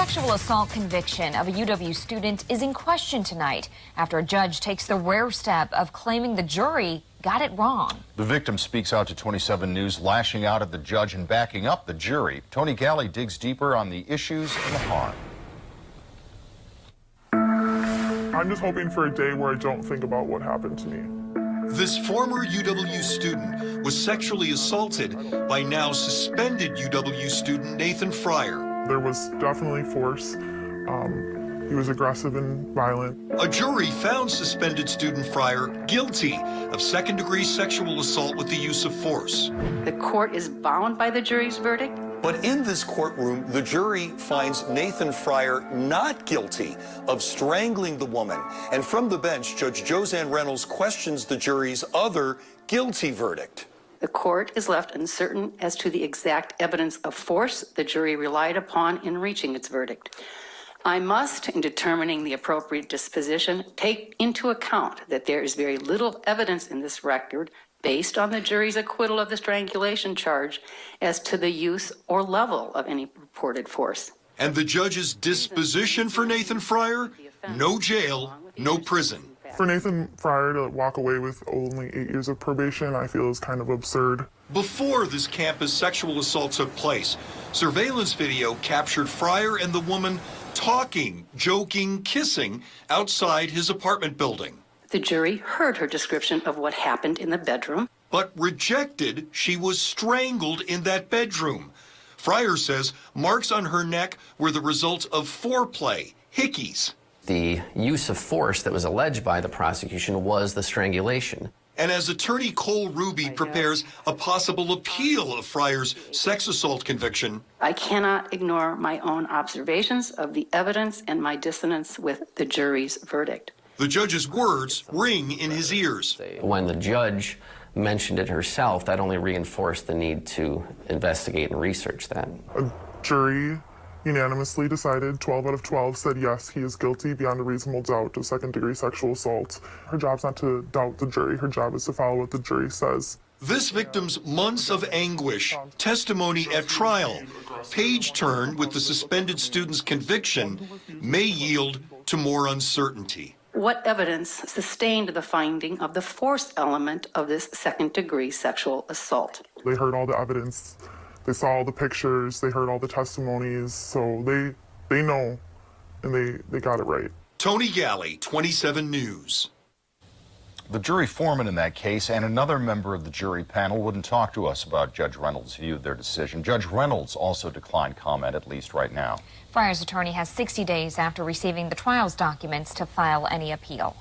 sexual assault conviction of a UW student is in question tonight after a judge takes the rare step of claiming the jury got it wrong. The victim speaks out to 27 News, lashing out at the judge and backing up the jury. Tony Galley digs deeper on the issues and the harm. I'm just hoping for a day where I don't think about what happened to me. This former UW student was sexually assaulted by now suspended UW student Nathan Fryer. There was definitely force. He was aggressive and violent. A jury found suspended student Fryer guilty of second-degree sexual assault with the use of force. The court is bound by the jury's verdict. But in this courtroom, the jury finds Nathan Fryer not guilty of strangling the woman. And from the bench, Judge Josanne Reynolds questions the jury's other guilty verdict. The court is left uncertain as to the exact evidence of force the jury relied upon in reaching its verdict. I must, in determining the appropriate disposition, take into account that there is very little evidence in this record based on the jury's acquittal of the strangulation charge as to the use or level of any reported force. And the judge's disposition for Nathan Fryer? No jail, no prison. For Nathan Fryer to walk away with only 8 years of probation, I feel is kind of absurd. Before this campus sexual assault took place, surveillance video captured Fryer and the woman talking, joking, kissing outside his apartment building. The jury heard her description of what happened in the bedroom, but rejected she was strangled in that bedroom. Fryer says marks on her neck were the result of foreplay, hickeys. The use of force that was alleged by the prosecution was the strangulation. And as attorney Cole Ruby prepares a possible appeal of Fryer's sex assault conviction, I cannot ignore my own observations of the evidence and my dissonance with the jury's verdict. the judge's words ring in his ears. When the judge mentioned it herself, that only reinforced the need to investigate and research that. A jury unanimously decided, 12 out of 12 said yes, he is guilty beyond a reasonable doubt of second-degree sexual assault. Her job's not to doubt the jury. Her job is to follow what the jury says. This victim's months of anguish, testimony at trial, page turn with the suspended student's conviction may yield to more uncertainty. What evidence sustained the finding of the force element of this second-degree sexual assault? They heard all the evidence. They saw all the pictures. They heard all the testimonies. So they know, and they got it right. Tony Galley, 27 News. The jury foreman in that case and another member of the jury panel wouldn't talk to us about Judge Reynolds' view of their decision. Judge Reynolds also declined comment, at least right now. Fryer's attorney has 60 days after receiving the trial's documents to file any appeal.